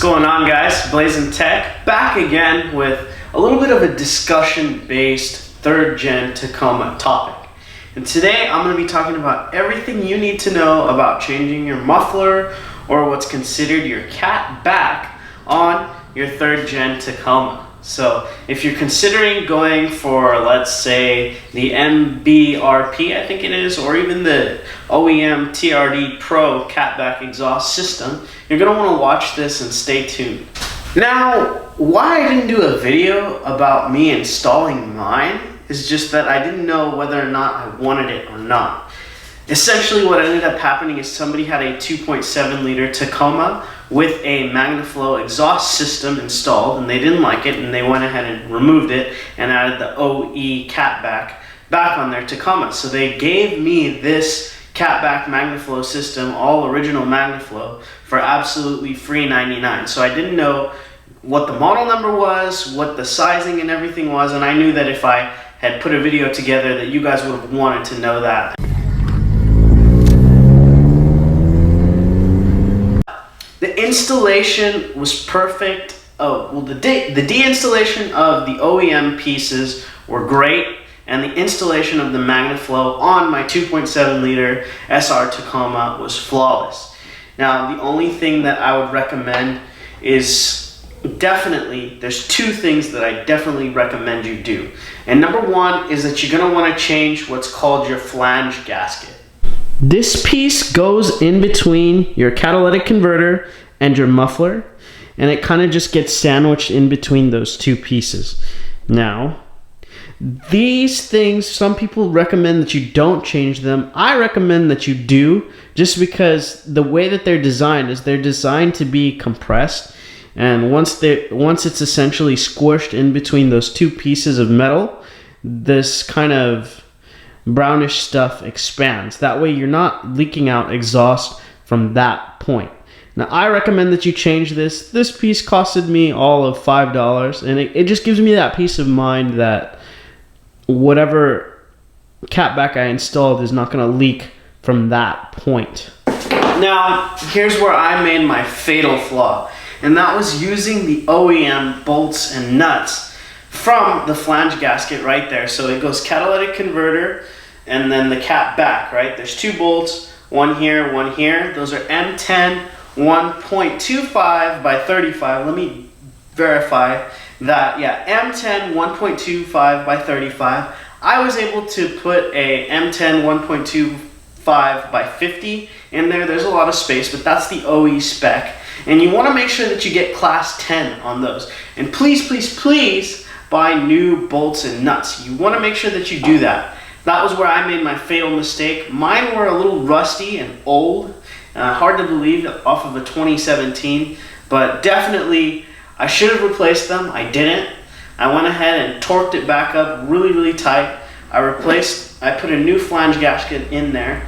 going on, guys? Blazing Tech back again with a little bit of a discussion-based third gen Tacoma topic. And today I'm going to be talking about everything you need to know about changing your muffler or what's considered your Catback on your third gen Tacoma. So if you're considering going for, let's say, the MBRP, I think it is, or even the OEM TRD Pro Catback exhaust system, you're going to want to watch this and stay tuned. Now, why I didn't do a video about me installing mine is just that I didn't know whether or not I wanted it or not. Essentially what ended up happening is somebody had a 2.7 liter Tacoma with a MagnaFlow exhaust system installed, and they didn't like it, and they went ahead and removed it and added the OE Catback back on their Tacoma. So they gave me this Catback MagnaFlow system, all original MagnaFlow, for absolutely free $99. So I didn't know what the model number was, what the sizing and everything was, and I knew that if I had put a video together that you guys would have wanted to know that. The installation was perfect. The de-installation of the OEM pieces were great, and the installation of the MagnaFlow on my 2.7 liter SR Tacoma was flawless. Now, the only thing that I would recommend is there's two things that I definitely recommend you do. And number one is that you're going to want to change what's called your flange gasket. This piece goes in between your catalytic converter and your muffler, and it kind of just gets sandwiched in between those two pieces. Now, these things, some people recommend that you don't change them. I recommend that you do, just because the way that they're designed is they're designed to be compressed, and once it's essentially squished in between those two pieces of metal, this kind of brownish stuff expands. That way you're not leaking out exhaust from that point. Now, I recommend that you change this. This piece costed me all of $5, and it just gives me that peace of mind that whatever Catback I installed is not going to leak from that point. Now, here's where I made my fatal flaw, and that was using the OEM bolts and nuts from the flange gasket right there. So it goes catalytic converter and then the Catback, right? There's two bolts, one here, one here. Those are M10 1.25 by 35. Let me verify that. Yeah, M10 1.25 by 35. I was able to put a M10 1.25 by 50 in there. There's a lot of space, but that's the OE spec. And you want to make sure that you get class 10 on those. And please, please, please buy new bolts and nuts. You want to make sure that you do that. That was where I made my fatal mistake. Mine were a little rusty and old. Hard to believe off of a 2017, but definitely I should have replaced them. I didn't. I went ahead and torqued it back up really, really tight. I put a new flange gasket in there.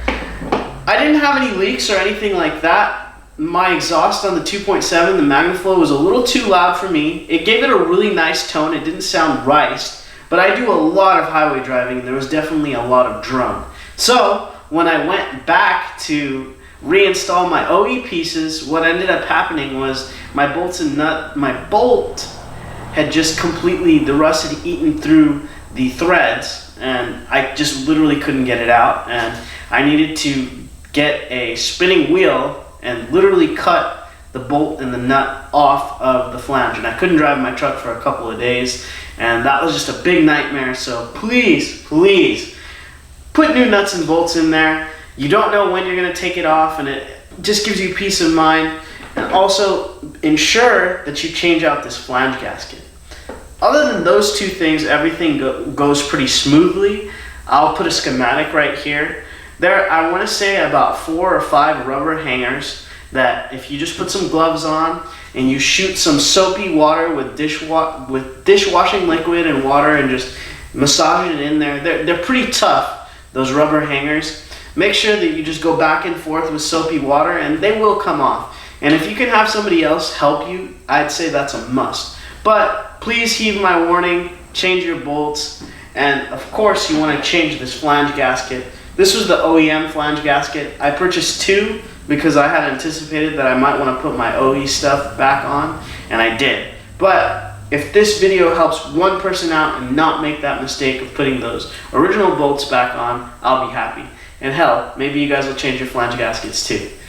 I didn't have any leaks or anything like that. My exhaust on the 2.7, the MagnaFlow, was a little too loud for me. It gave it a really nice tone. It didn't sound riced, but I do a lot of highway driving, and there was definitely a lot of drone. So when I went back to reinstall my OE pieces, what ended up happening was my bolt had just completely, the rust had eaten through the threads, and I just literally couldn't get it out, and I needed to get a spinning wheel and literally cut the bolt and the nut off of the flange, and I couldn't drive my truck for a couple of days, and that was just a big nightmare. So please, please put new nuts and bolts in there. You don't know when you're going to take it off, and it just gives you peace of mind. And also ensure that you change out this flange gasket. Other than those two things, everything goes pretty smoothly. I'll put a schematic right here. There, I want to say about 4 or 5 rubber hangers that if you just put some gloves on and you shoot some soapy water with dishwashing liquid and water and just massage it in there, they're pretty tough, those rubber hangers. Make sure that you just go back and forth with soapy water, and they will come off. And if you can have somebody else help you, I'd say that's a must. But please heed my warning, change your bolts, and of course you want to change this flange gasket. This was the OEM flange gasket. I purchased 2 because I had anticipated that I might want to put my OE stuff back on, and I did. But if this video helps one person out and not make that mistake of putting those original bolts back on, I'll be happy. And hell, maybe you guys will change your flange gaskets too.